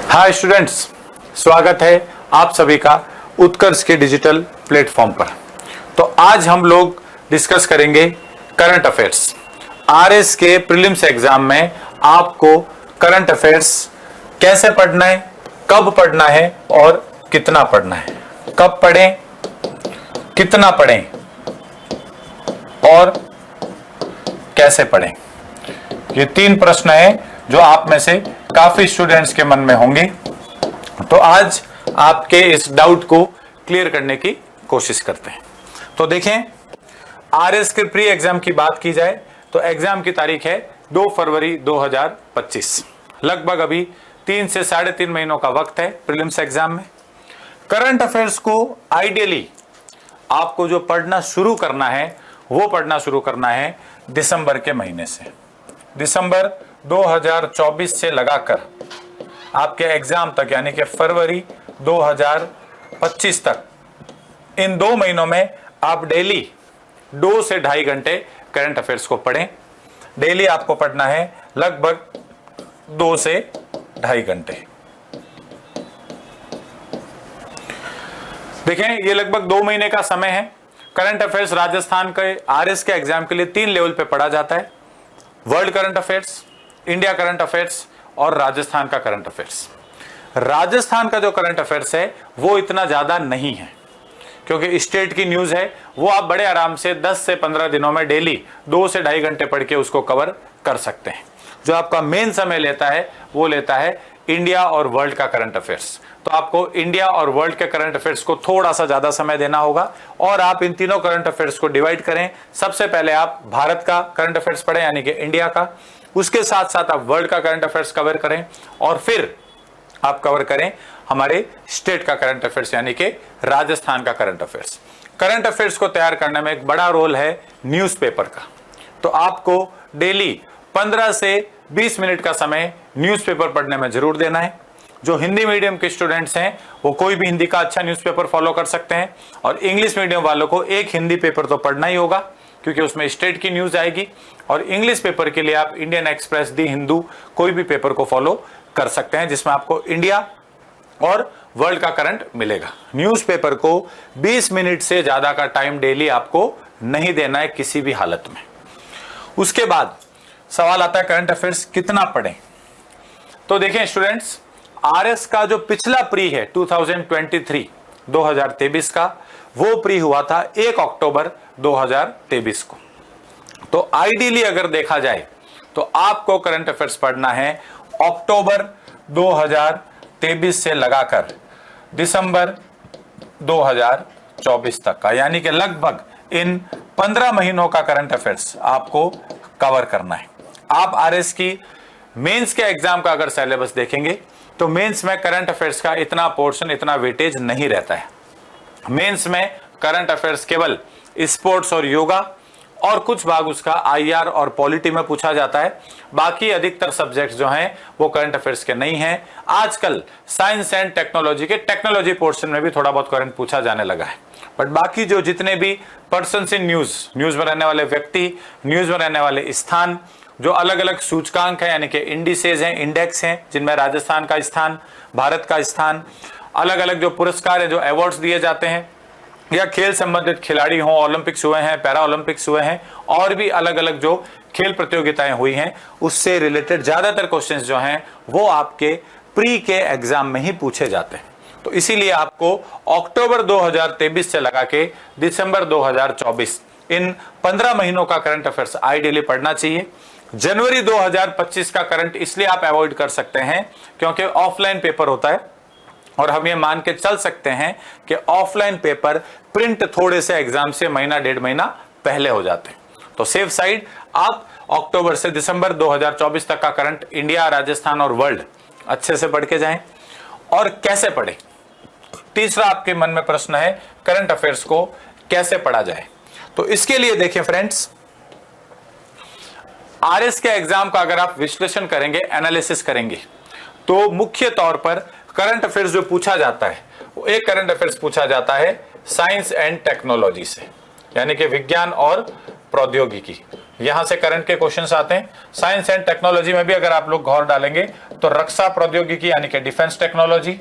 Hi students, स्वागत है आप सभी का उत्कर्ष के डिजिटल प्लेटफॉर्म पर। तो आज हम लोग डिस्कस करेंगे करंट अफेयर्स। आरएस के प्रीलिम्स एग्जाम में आपको करंट अफेयर्स कैसे पढ़ना है, कब पढ़ना है और कितना पढ़ना है। कब पढ़ें, कितना पढ़ें और कैसे पढ़ें, ये 3 प्रश्न हैं जो आप में से काफी स्टूडेंट्स के मन में होंगे। तो आज आपके इस डाउट को क्लियर करने की कोशिश करते हैं। तो देखें, आरएस के प्री एग्जाम की बात की जाए तो एग्जाम की तारीख है 2 फरवरी 2025। लगभग अभी 3 से 3.5 महीनों का वक्त है प्रीलिम्स एग्जाम में। करंट अफेयर्स को आइडियली आपको जो पढ़ना शुरू करना है वो पढ़ना शुरू करना है दिसंबर के महीने से। दिसंबर 2024 से लगाकर आपके एग्जाम तक यानी कि फरवरी 2025 तक, इन 2 महीनों में आप डेली 2 से 2.5 घंटे करंट अफेयर्स को पढ़ें। डेली आपको पढ़ना है लगभग 2 से 2.5 घंटे। देखें, ये लगभग 2 महीने का समय है। करंट अफेयर्स राजस्थान के आरएस के एग्जाम के लिए 3 लेवल पे पढ़ा जाता है: world current affairs, India current affairs और राजस्थान का करंट अफेयर्स। राजस्थान का जो करंट अफेयर्स है वो इतना ज्यादा नहीं है, क्योंकि स्टेट की न्यूज है, वो आप बड़े आराम से 10 से 15 दिनों में डेली 2 से 2.5 घंटे पढ़ के उसको कवर कर सकते हैं। जो आपका मेन समय लेता है वो लेता है इंडिया और वर्ल्ड का करंट अफेयर्स। तो आपको इंडिया और वर्ल्ड के करंट अफेयर्स को थोड़ा सा ज्यादा समय देना होगा और आप इन तीनों करंट अफेयर्स को डिवाइड करें। सबसे पहले आप भारत का करंट अफेयर्स पढ़ें यानी कि इंडिया का, उसके साथ साथ आप वर्ल्ड का करंट अफेयर्स कवर करें और फिर आप कवर करें हमारे स्टेट का करंट अफेयर्स यानी कि राजस्थान का करंट अफेयर्स। करंट अफेयर्स को तैयार करने में एक बड़ा रोल है न्यूज़पेपर का। तो आपको डेली 15 से 20 मिनट का समय न्यूज़पेपर पढ़ने में जरूर देना है। जो हिंदी मीडियम के स्टूडेंट्स हैं वो कोई भी हिंदी का अच्छा न्यूज़पेपर फॉलो कर सकते हैं और इंग्लिश मीडियम वालों को एक हिंदी पेपर तो पढ़ना ही होगा, क्योंकि उसमें स्टेट की न्यूज आएगी। और इंग्लिश पेपर के लिए आप इंडियन एक्सप्रेस, दी हिंदू, कोई भी पेपर को फॉलो कर सकते हैं जिसमें आपको इंडिया और वर्ल्ड का करंट मिलेगा। न्यूज़पेपर को 20 मिनट से ज्यादा का टाइम डेली आपको नहीं देना है किसी भी हालत में। उसके बाद सवाल आता है करंट अफेयर्स कितना पढ़ें। तो देखें स्टूडेंट्स, आरएस का जो पिछला प्री है 2023 का, वो प्री हुआ था 1 अक्टूबर 2023 को। तो आइडियली अगर देखा जाए तो आपको करंट अफेयर्स पढ़ना है अक्टूबर 2023 से लगाकर दिसंबर 2024 तक का, यानी कि लगभग इन 15 महीनों का करंट अफेयर्स आपको कवर करना है। आप आरएस की मेंस के एग्जाम का अगर सिलेबस देखेंगे तो मेंस में करंट अफेयर्स का इतना पोर्शन, इतना वेटेज नहीं रहता है। मेंस में करंट अफेयर्स केवल स्पोर्ट्स और योगा और कुछ भाग उसका आईआर और पॉलिटी में पूछा जाता है। बाकी अधिकतर सब्जेक्ट्स जो हैं वो करंट अफेयर्स के नहीं हैं। आजकल साइंस एंड टेक्नोलॉजी के टेक्नोलॉजी पोर्शन में भी थोड़ा बहुत करंट पूछा जाने लगा है, बट बाकी जो जितने भी पर्सन्स इन न्यूज में रहने वाले व्यक्ति, न्यूज में रहने वाले स्थान, जो अलग अलग सूचकांक है यानी कि इंडिसेज हैं, इंडेक्स हैं, जिनमें राजस्थान का स्थान, भारत का स्थान, अलग अलग जो पुरस्कार है, जो अवार्ड्स दिए जाते हैं, या खेल संबंधित खिलाड़ी हों, ओलंपिक्स हुए हैं, पैरा ओलंपिक्स हुए हैं और भी अलग अलग जो खेल प्रतियोगिताएं हुई हैं, उससे रिलेटेड ज्यादातर क्वेश्चंस जो हैं वो आपके प्री के एग्जाम में ही पूछे जाते हैं। तो इसीलिए आपको अक्टूबर 2023 से लगा के दिसंबर 2024 इन 15 महीनों का करंट अफेयर्स आइडियली पढ़ना चाहिए। जनवरी 2025 का करंट इसलिए आप अवॉइड कर सकते हैं क्योंकि ऑफलाइन पेपर होता है और हम ये मान के चल सकते हैं कि ऑफलाइन पेपर प्रिंट थोड़े से एग्जाम से महीना 1.5 महीना पहले हो जाते हैं। तो सेफ साइड आप अक्टूबर से दिसंबर 2024 तक का करंट इंडिया, राजस्थान और वर्ल्ड अच्छे से पढ़ के जाएं। और कैसे पढ़ें, तीसरा आपके मन में प्रश्न है, करंट अफेयर्स को कैसे पढ़ा जाए। तो इसके लिए देखिए फ्रेंड्स, आरएस के एग्जाम का अगर आप विश्लेषण करेंगे, एनालिसिस करेंगे, तो मुख्य तौर पर करंट अफेयर्स जो पूछा जाता है वो एक करंट अफेयर्स पूछा जाता है साइंस एंड टेक्नोलॉजी से, यानी कि विज्ञान और प्रौद्योगिकी। यहां से करंट के क्वेश्चंस आते हैं। साइंस एंड टेक्नोलॉजी में भी अगर आप लोग गौर डालेंगे तो रक्षा प्रौद्योगिकी यानी कि डिफेंस टेक्नोलॉजी,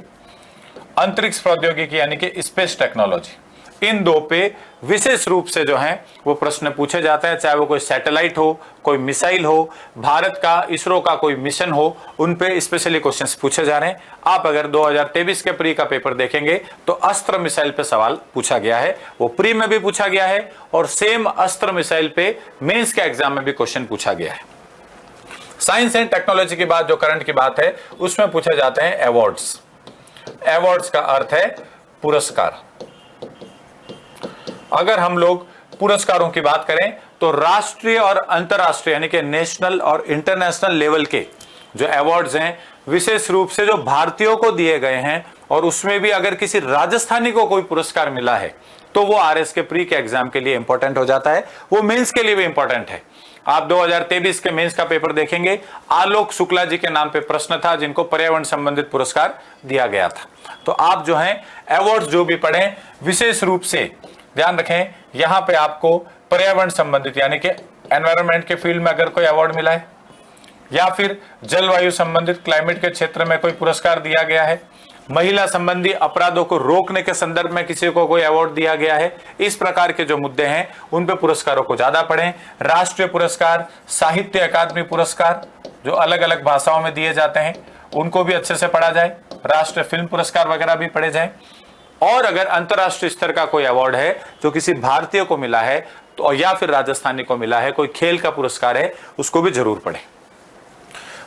अंतरिक्ष प्रौद्योगिकी यानी कि स्पेस टेक्नोलॉजी, इन दो पे विशेष रूप से जो है वो प्रश्न पूछे जाते हैं। चाहे वो कोई सैटेलाइट हो, कोई मिसाइल हो, भारत का इसरो का कोई मिशन हो, उन पे स्पेशली क्वेश्चंस पूछे जा रहे हैं। आप अगर 2023 के प्री का पेपर देखेंगे तो अस्त्र मिसाइल पे सवाल पूछा गया है, वो प्री में भी पूछा गया है और सेम अस्त्र मिसाइल पे मेंस के एग्जाम में भी क्वेश्चन पूछा गया है। साइंस एंड टेक्नोलॉजी की बात, जो करंट की बात है, उसमें पूछे जाते हैं अवार्ड्स। अवार्ड्स का अर्थ है पुरस्कार। अगर हम लोग पुरस्कारों की बात करें तो राष्ट्रीय और अंतर्राष्ट्रीय यानी कि नेशनल और इंटरनेशनल लेवल के जो अवार्ड्स हैं, विशेष रूप से जो भारतीयों को दिए गए हैं, और उसमें भी अगर किसी राजस्थानी को कोई पुरस्कार मिला है तो वो आरएस के प्री के एग्जाम के लिए इंपॉर्टेंट हो जाता है, वो मेंस के लिए भी इंपॉर्टेंट है। आप 2023 के मेंस का पेपर देखेंगे, आलोक शुक्ला जी के नाम पे प्रश्न था जिनको पर्यावरण संबंधित पुरस्कार दिया गया था। तो आप जो है अवार्ड्स जो भी पढ़ें, विशेष रूप से ध्यान रखें, यहां पे आपको पर्यावरण संबंधित यानी कि एनवायरनमेंट के फील्ड में अगर कोई अवार्ड मिला है, या फिर जलवायु संबंधित क्लाइमेट के क्षेत्र में कोई पुरस्कार दिया गया है, महिला संबंधी अपराधों को रोकने के संदर्भ में किसी को कोई अवार्ड दिया गया है, इस प्रकार के जो मुद्दे हैं उन पे पुरस्कारों को ज्यादा पढ़ें। राष्ट्रीय पुरस्कार, साहित्य अकादमी पुरस्कार जो अलग अलग भाषाओं में दिए जाते हैं उनको भी अच्छे से पढ़ा जाए, राष्ट्रीय फिल्म पुरस्कार वगैरह भी पढ़े जाए। और अगर अंतर्राष्ट्रीय स्तर का कोई अवार्ड है जो किसी भारतीय को मिला है तो, या फिर राजस्थानी को मिला है, कोई खेल का पुरस्कार है, उसको भी जरूर पढ़ें।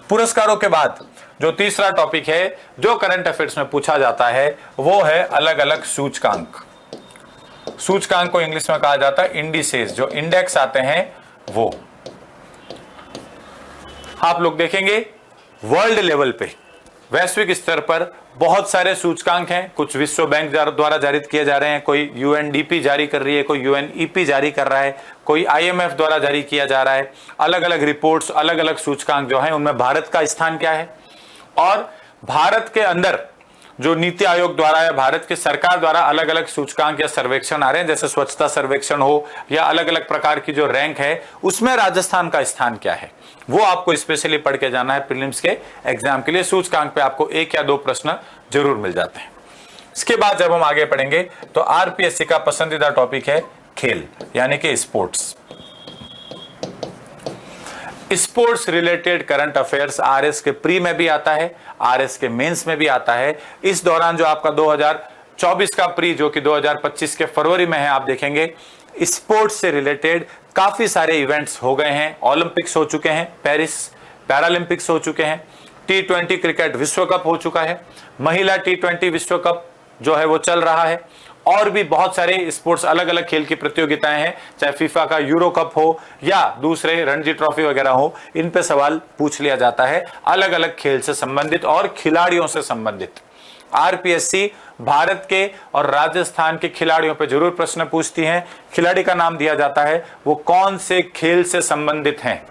पुरस्कारों के बाद जो तीसरा टॉपिक है जो करंट अफेयर्स में पूछा जाता है वो है अलग अलग सूचकांक। सूचकांक को इंग्लिश में कहा जाता है इंडिसेस, जो इंडेक्स आते हैं वो। आप लोग देखेंगे वर्ल्ड लेवल पे, वैश्विक स्तर पर बहुत सारे सूचकांक हैं। कुछ विश्व बैंक द्वारा जारी किए जा रहे हैं, कोई यूएनडीपी जारी कर रही है, कोई यूएनईपी जारी कर रहा है, कोई आईएमएफ द्वारा जारी किया जा रहा है। अलग अलग रिपोर्ट्स, अलग अलग सूचकांक जो हैं उनमें भारत का स्थान क्या है, और भारत के अंदर जो नीति आयोग द्वारा या भारत की सरकार द्वारा अलग अलग सूचकांक या सर्वेक्षण आ रहे हैं, जैसे स्वच्छता सर्वेक्षण हो या अलग अलग प्रकार की जो रैंक है, उसमें राजस्थान का स्थान क्या है, वो आपको स्पेशली पढ़ के जाना है प्रीलिम्स के एग्जाम के लिए। सूचकांक पे आपको 1 या 2 प्रश्न जरूर मिल जाते हैं। इसके बाद जब हम आगे पढ़ेंगे तो आरपीएससी का पसंदीदा टॉपिक है खेल यानी कि sports. Sports related current affairs RS के प्री में भी आता है, आरएस के मेंस में भी आता है। इस दौरान जो आपका 2024 का प्री जो कि 2025 के फरवरी में है, आप देखेंगे स्पोर्ट्स से रिलेटेड काफी सारे इवेंट्स हो गए हैं। ओलंपिक्स हो चुके हैं, पेरिस पैरालंपिक्स हो चुके हैं, T20 क्रिकेट विश्व कप हो चुका है, महिला T20 विश्व कप जो है वो चल रहा है, और भी बहुत सारे स्पोर्ट्स अलग अलग खेल की प्रतियोगिताएं हैं, चाहे फीफा का यूरो कप हो या दूसरे रणजी ट्रॉफी वगैरह हो, इन पे सवाल पूछ लिया जाता है अलग अलग खेल से संबंधित और खिलाड़ियों से संबंधित। आरपीएससी भारत के और राजस्थान के खिलाड़ियों पे जरूर प्रश्न पूछती है। खिलाड़ी का नाम दिया जाता है, वो कौन से खेल से संबंधित हैं,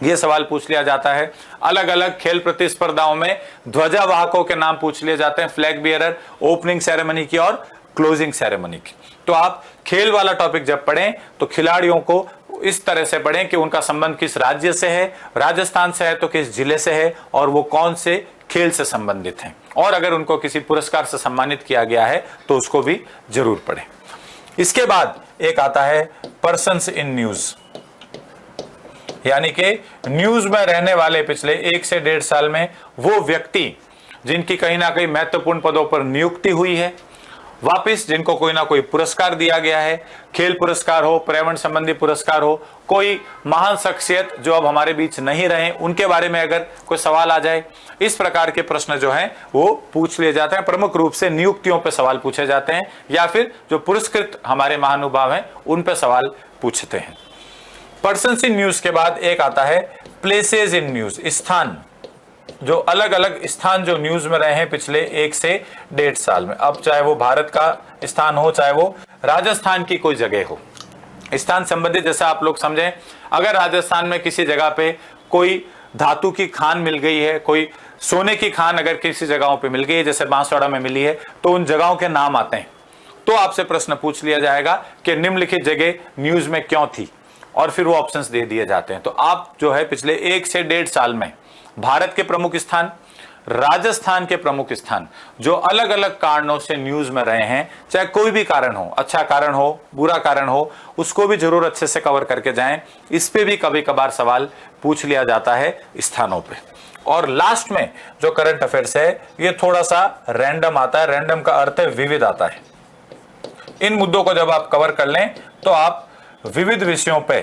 ये सवाल पूछ लिया जाता है। अलग अलग खेल प्रतिस्पर्धाओं में ध्वजावाहकों के नाम पूछ लिए जाते हैं, फ्लैग बियरर, ओपनिंग सेरेमनी की और क्लोजिंग सेरेमनी की। तो आप खेल वाला टॉपिक जब पढ़ें तो खिलाड़ियों को इस तरह से पढ़ें कि उनका संबंध किस राज्य से है, राजस्थान से है तो किस जिले से है, और वो कौन से खेल से संबंधित हैं, और अगर उनको किसी पुरस्कार से सम्मानित किया गया है तो उसको भी जरूर पढ़ें। इसके बाद एक आता है पर्सन्स इन न्यूज, यानी कि न्यूज में रहने वाले पिछले 1 से 1.5 साल में वो व्यक्ति जिनकी कहीं ना कहीं महत्वपूर्ण पदों पर नियुक्ति हुई है, वापिस जिनको कोई ना कोई पुरस्कार दिया गया है, खेल पुरस्कार हो, पर्यावरण संबंधी पुरस्कार हो, कोई महान शख्सियत जो अब हमारे बीच नहीं रहे उनके बारे में अगर कोई सवाल आ जाए, इस प्रकार के प्रश्न जो हैं वो पूछ लिए जाते हैं। प्रमुख रूप से नियुक्तियों पे सवाल पूछे जाते हैं या फिर जो पुरस्कृत हमारे महानुभाव हैं उन पे सवाल पूछते हैं। पर्सन्स इन न्यूज के बाद एक आता है प्लेसेस इन न्यूज, स्थान, जो अलग अलग स्थान जो न्यूज में रहे हैं पिछले 1 से 1.5 साल में। अब चाहे वो भारत का स्थान हो, चाहे वो राजस्थान की कोई जगह हो, स्थान संबंधित जैसे आप लोग समझें, अगर राजस्थान में किसी जगह पे कोई धातु की खान मिल गई है, कोई सोने की खान अगर किसी जगहों पे मिल गई है, जैसे बांसवाड़ा में मिली है, तो उन जगहों के नाम आते हैं। तो आपसे प्रश्न पूछ लिया जाएगा कि निम्नलिखित जगह न्यूज में क्यों थी, और फिर वो ऑप्शंस दे दिए जाते हैं। तो आप जो है पिछले 1 से 1.5 साल में भारत के प्रमुख स्थान, राजस्थान के प्रमुख स्थान जो अलग अलग कारणों से न्यूज में रहे हैं, चाहे कोई भी कारण हो, अच्छा कारण हो, बुरा कारण हो, उसको भी जरूर अच्छे से कवर करके जाएं। इस पे भी कभी कभार सवाल पूछ लिया जाता है स्थानों पे। और लास्ट में जो करंट अफेयर्स है ये थोड़ा सा रैंडम आता है। रैंडम का अर्थ है विविध आता है। इन मुद्दों को जब आप कवर कर लें तो आप विविध विषयों पे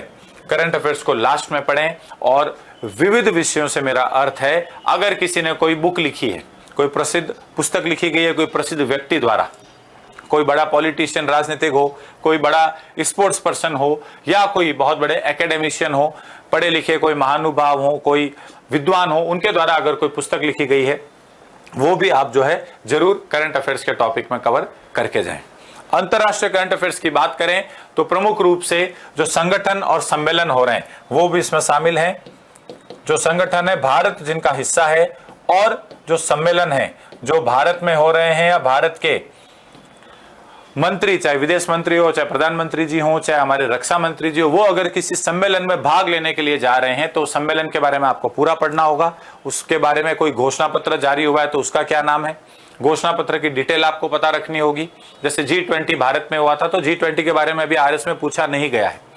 करंट अफेयर्स को लास्ट में पढ़ें। और विविध विषयों से मेरा अर्थ है अगर किसी ने कोई बुक लिखी है, कोई प्रसिद्ध पुस्तक लिखी गई है कोई प्रसिद्ध व्यक्ति द्वारा, कोई बड़ा पॉलिटिशियन राजनीतिक हो, कोई बड़ा स्पोर्ट्स पर्सन हो, या कोई बहुत बड़े एकेडमिशियन हो, पढ़े लिखे कोई महानुभाव हो, कोई विद्वान हो, उनके द्वारा अगर कोई पुस्तक लिखी गई है वो भी आप जो है जरूर करंट अफेयर्स के टॉपिक में कवर करके जाएं। अंतरराष्ट्रीय करंट अफेयर्स की बात करें तो प्रमुख रूप से जो संगठन और सम्मेलन हो रहे हैं वो भी इसमें शामिल हैं। जो संगठन है भारत जिनका हिस्सा है, और जो सम्मेलन है जो भारत में हो रहे हैं, या भारत के मंत्री, चाहे विदेश मंत्री हो, चाहे प्रधानमंत्री जी हो, चाहे हमारे रक्षा मंत्री जी हो, वो अगर किसी सम्मेलन में भाग लेने के लिए जा रहे हैं तो सम्मेलन के बारे में आपको पूरा पढ़ना होगा। उसके बारे में कोई घोषणा पत्र जारी हुआ है तो उसका क्या नाम है, घोषणा पत्र की डिटेल आपको पता रखनी होगी। जैसे G20 भारत में हुआ था तो G20 के बारे में भी आरएस में पूछा नहीं गया है।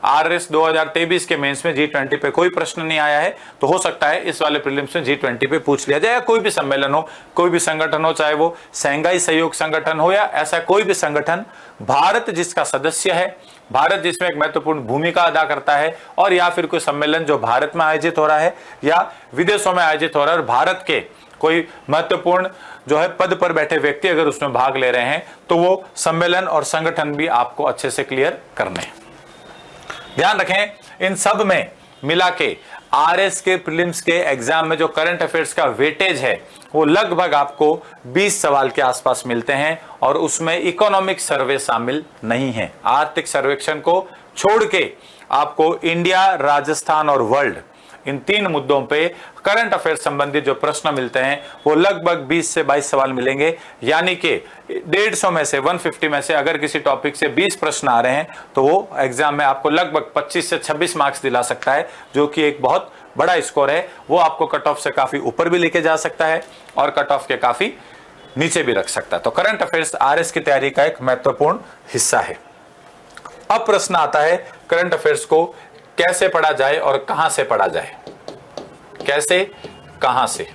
आरएस 2023 के मेंस में G20 पे कोई प्रश्न नहीं आया है, तो हो सकता है इस वाले प्रीलिम्स में G20 पे पूछ लिया जाए। या कोई भी सम्मेलन हो, कोई भी संगठन हो, चाहे वो शंघाई सहयोग संगठन हो या ऐसा कोई भी संगठन, भारत जिसका सदस्य है, भारत जिसमें एक महत्वपूर्ण भूमिका अदा करता है, और या फिर कोई सम्मेलन जो भारत में आयोजित हो रहा है या विदेशों में आयोजित हो रहा है, और भारत के कोई महत्वपूर्ण जो है पद पर बैठे व्यक्ति अगर उसमें भाग ले रहे हैं तो वो सम्मेलन और संगठन भी आपको अच्छे से क्लियर करने हैं। ध्यान रखें इन सब में मिला के आरएस के प्रीलिम्स के एग्जाम में जो करंट अफेयर्स का वेटेज है वो लगभग आपको 20 सवाल के आसपास मिलते हैं, और उसमें इकोनॉमिक सर्वे शामिल नहीं है। आर्थिक सर्वेक्षण को छोड़ के आपको इंडिया, राजस्थान और वर्ल्ड, इन 3 मुद्दों पे करंट अफेयर संबंधित जो प्रश्न मिलते हैं वो लगभग 20 से 22 सवाल मिलेंगे। यानी कि 150 में से 150 में से अगर किसी टॉपिक से 20 प्रश्न आ रहे हैं तो वो एग्जाम में आपको लगभग 25 से 26 मार्क्स दिला सकता है, जो कि एक बहुत बड़ा स्कोर है। वो आपको कट ऑफ से काफी ऊपर भी लेके जा सकता है और कट ऑफ के काफी नीचे भी रख सकता है। तो करंट अफेयर्स आरएस की तैयारी का एक महत्वपूर्ण हिस्सा है। अब प्रश्न आता है करंट अफेयर्स को कैसे पढ़ा जाए और कहां से पढ़ा जाए। कैसे, कहां से?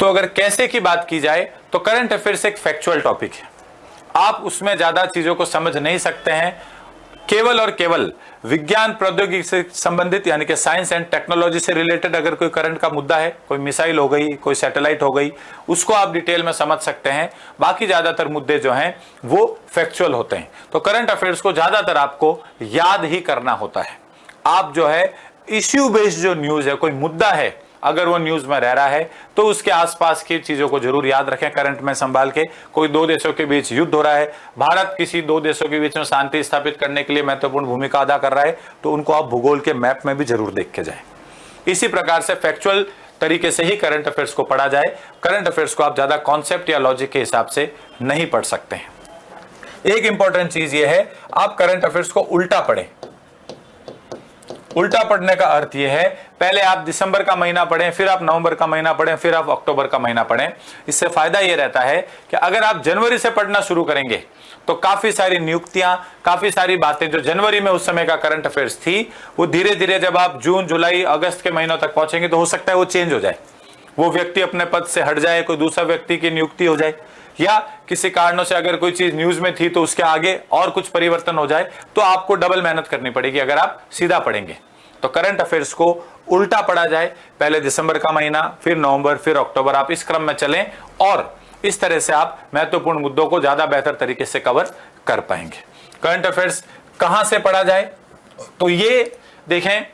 तो अगर कैसे की बात की जाए तो करंट अफेयर्स एक फैक्चुअल टॉपिक है। आप उसमें ज्यादा चीजों को समझ नहीं सकते हैं। केवल और केवल विज्ञान प्रौद्योगिकी से संबंधित यानी कि साइंस एंड टेक्नोलॉजी से रिलेटेड अगर कोई करंट का मुद्दा है, कोई मिसाइल हो गई, कोई सैटेलाइट हो गई, उसको आप डिटेल में समझ सकते हैं। बाकी ज्यादातर मुद्दे जो हैं वो फैक्चुअल होते हैं। तो करंट अफेयर्स को ज्यादातर आपको याद ही करना होता है। आप जो है इश्यू बेस्ड जो न्यूज है, कोई मुद्दा है, अगर वो न्यूज में रह रहा है तो उसके आसपास की चीजों को जरूर याद रखें करंट में संभाल के। कोई 2 देशों के बीच युद्ध हो रहा है, भारत किसी 2 देशों के बीच में शांति स्थापित करने के लिए महत्वपूर्ण भूमिका अदा कर रहा है, तो उनको आप भूगोल के मैप में भी जरूर देख के जाएं। इसी प्रकार से फैक्चुअल तरीके से ही करंट अफेयर्स को पढ़ा जाए। करंट अफेयर्स को आप ज्यादा कॉन्सेप्ट या लॉजिक के हिसाब से नहीं पढ़ सकते हैं। एक इंपॉर्टेंट चीज यह है, आप करंट अफेयर्स को उल्टा पढ़ें। उल्टा पढ़ने का अर्थ यह है, पहले आप दिसंबर का महीना पढ़ें, फिर आप नवंबर का महीना पढ़ें, फिर आप अक्टूबर का महीना पढ़ें। इससे फायदा यह रहता है कि अगर आप जनवरी से पढ़ना शुरू करेंगे तो काफी सारी नियुक्तियां, काफी सारी बातें जो जनवरी में उस समय का करंट अफेयर्स थी, वो धीरे धीरे जब आप जून, जुलाई, अगस्त के महीनों तक पहुंचेंगे तो हो सकता है वो चेंज हो जाए, वो व्यक्ति अपने पद से हट जाए, कोई दूसरा व्यक्ति की नियुक्ति हो जाए, या किसी कारणों से अगर कोई चीज न्यूज में थी तो उसके आगे और कुछ परिवर्तन हो जाए, तो आपको डबल मेहनत करनी पड़ेगी अगर आप सीधा पढ़ेंगे। तो करंट अफेयर्स को उल्टा पढ़ा जाए, पहले दिसंबर का महीना, फिर नवंबर, फिर अक्टूबर, आप इस क्रम में चलें और इस तरह से आप महत्वपूर्ण मुद्दों को ज्यादा बेहतर तरीके से कवर कर पाएंगे। करंट अफेयर्स कहां से पढ़ा जाए, तो ये देखें,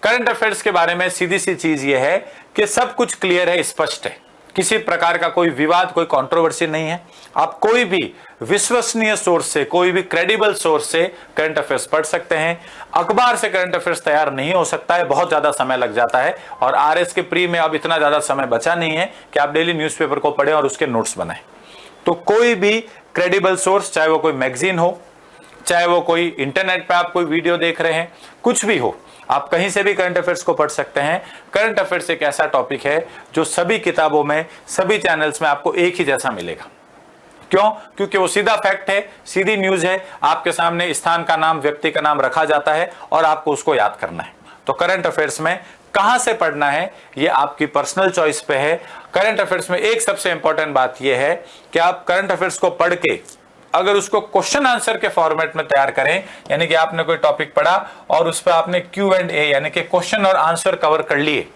करंट अफेयर्स के बारे में सीधी सी चीज ये है कि सब कुछ क्लियर है, स्पष्ट है, किसी प्रकार का कोई विवाद, कोई कंट्रोवर्सी नहीं है। आप कोई भी विश्वसनीय सोर्स से, कोई भी क्रेडिबल सोर्स से करंट अफेयर्स पढ़ सकते हैं। अखबार से करंट अफेयर्स तैयार नहीं हो सकता है, बहुत ज्यादा समय लग जाता है, और आरएस के प्री में अब इतना ज्यादा समय बचा नहीं है कि आप डेली न्यूज़पेपर को पढ़ें और उसके नोट्स बनाएं। तो कोई भी क्रेडिबल सोर्स, चाहे वो कोई मैगजीन हो, चाहे वो कोई इंटरनेट पे आप कोई वीडियो देख रहे हैं, कुछ भी हो, आप कहीं से भी करंट अफेयर्स को पढ़ सकते हैं। करंट अफेयर्स एक ऐसा टॉपिक है जो सभी किताबों में, सभी चैनल्स में आपको एक ही जैसा मिलेगा। क्यों? क्योंकि वो सीधा फैक्ट है, सीधी न्यूज है, आपके सामने स्थान का नाम, व्यक्ति का नाम रखा जाता है और आपको उसको याद करना है। तो करंट अफेयर्स में कहां से पढ़ना है ये आपकी पर्सनल चॉइस पे है। करंट अफेयर्स में एक सबसे इंपॉर्टेंट बात यह है कि आप करंट अफेयर्स को पढ़ के अगर उसको क्वेश्चन आंसर के फॉर्मेट में तैयार करें, यानी कि आपने कोई टॉपिक पढ़ा और उस पर आपने Q&A यानी कि क्वेश्चन और आंसर कवर कर लिए,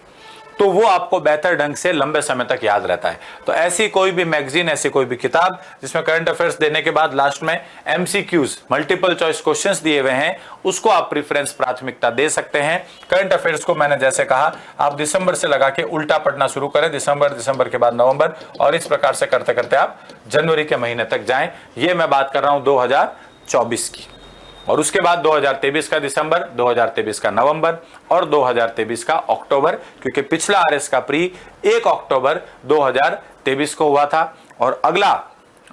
तो वो आपको बेहतर ढंग से लंबे समय तक याद रहता है। तो ऐसी कोई भी मैगजीन, ऐसी कोई भी किताब जिसमें करंट अफेयर्स देने के बाद लास्ट में MCQs मल्टीपल चॉइस क्वेश्चंस दिए हुए हैं, उसको आप प्रेफरेंस, प्राथमिकता दे सकते हैं। करंट अफेयर्स को मैंने जैसे कहा, आप दिसंबर से लगा के उल्टा पढ़ना शुरू करें, दिसंबर के बाद नवंबर, और इस प्रकार से करते करते आप जनवरी के महीने तक जाएं। ये मैं बात कर रहा हूं 2024 की। और उसके बाद 2023 का दिसंबर, 2023 का नवंबर और 2023 का अक्टूबर, क्योंकि पिछला आरएस का प्री 1 अक्टूबर 2023 को हुआ था और अगला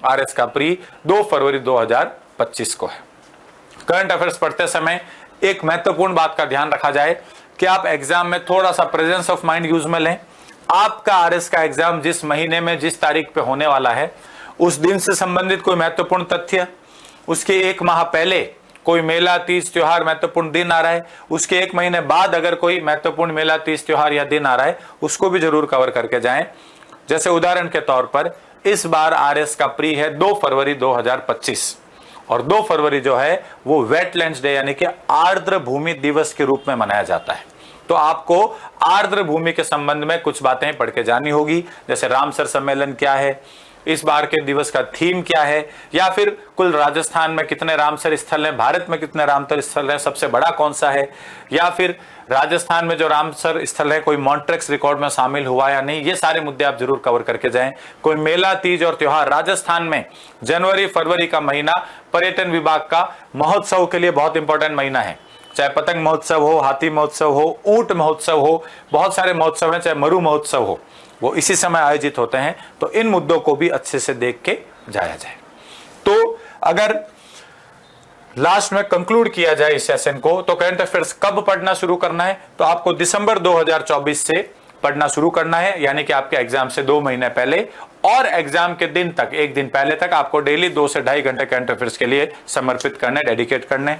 आरएस का प्री 2 फरवरी 2025 को है। करंट अफेयर्स पढ़ते समय एक महत्वपूर्ण बात का ध्यान रखा जाए कि आप एग्जाम में थोड़ा सा प्रेजेंस ऑफ माइंड यूज में लें। आपका आरएस का एग्जाम जिस महीने में, जिस तारीख पे होने वाला है, उस दिन से संबंधित कोई महत्वपूर्ण तथ्य, उसके एक माह पहले कोई मेला, तीज, त्योहार, महत्वपूर्ण दिन आ रहा है, उसके एक महीने बाद अगर कोई महत्वपूर्ण मेला, तीज, त्योहार या दिन आ रहा है, उसको भी जरूर कवर करके जाएं। जैसे उदाहरण के तौर पर इस बार आरएस का प्री है 2 फरवरी 2025 और 2 फरवरी जो है वो वेटलैंड्स डे यानी कि आर्द्र भूमि दिवस के रूप में मनाया जाता है। तो आपको आर्द्र भूमि के संबंध में कुछ बातें पढ़ के जानी होगी, जैसे रामसर सम्मेलन क्या है, इस बार के दिवस का थीम क्या है, या फिर कुल राजस्थान में कितने रामसर स्थल हैं, भारत में कितने रामसर स्थल हैं, सबसे बड़ा कौन सा है, या फिर राजस्थान में जो रामसर स्थल है कोई मॉन्ट्रेक्स रिकॉर्ड में शामिल हुआ या नहीं। ये सारे मुद्दे आप जरूर कवर करके जाएं। कोई मेला, तीज और त्योहार राजस्थान में जनवरी फरवरी का महीना पर्यटन विभाग का महोत्सव के लिए बहुत इंपॉर्टेंट महीना है। चाहे पतंग महोत्सव हो, हाथी महोत्सव हो, ऊंट महोत्सव हो, बहुत सारे महोत्सव हैं, चाहे मरु महोत्सव हो, वो इसी समय आयोजित होते हैं। तो इन मुद्दों को भी अच्छे से देख के जाया जाए। तो अगर लास्ट में कंक्लूड किया जाए इस सेशन को, तो करंट अफेयर्स कब पढ़ना शुरू करना है? तो आपको दिसंबर 2024 से पढ़ना शुरू करना है, यानी कि आपके एग्जाम से 2 महीने पहले, और एग्जाम के दिन तक, एक दिन पहले तक आपको डेली 2 से 2.5 घंटे करंट अफेयर्स के लिए समर्पित करने, डेडिकेट करने।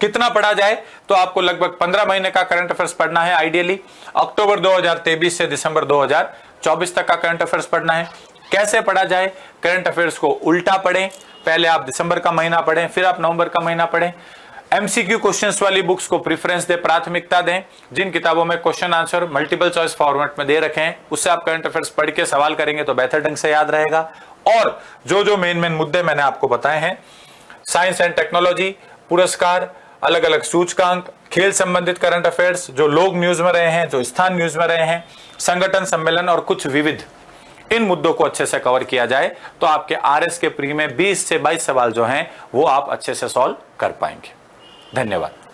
कितना पढ़ा जाए? तो आपको लगभग 15 महीने का करंट अफेयर्स पढ़ना है। आइडियली अक्टूबर 2023 से दिसंबर 2024 तक का करंट अफेयर्स पढ़ना है। कैसे पढ़ा जाए? करंट अफेयर्स को उल्टा पढ़ें। पहले आप दिसंबर का महीना पढ़ें, फिर आप नवंबर का महीना पढ़ें। MCQ क्वेश्चंस वाली बुक्स को प्रेफरेंस दें, प्राथमिकता दें। जिन किताबों में question answer multiple choice format में दे रखे हैं, उससे आप करंट अफेयर्स पढ़ के सवाल करेंगे तो बेहतर ढंग से याद रहेगा। और जो मेन मुद्दे मैंने आपको बताए हैं, साइंस एंड टेक्नोलॉजी, पुरस्कार, अलग अलग सूचकांक, खेल संबंधित करंट अफेयर्स, जो लोग न्यूज में रहे हैं, जो स्थान न्यूज में रहे हैं, संगठन सम्मेलन और कुछ विविध, इन मुद्दों को अच्छे से कवर किया जाए तो आपके आरएस के प्री में 20 से 22 सवाल जो हैं वो आप अच्छे से सॉल्व कर पाएंगे। धन्यवाद।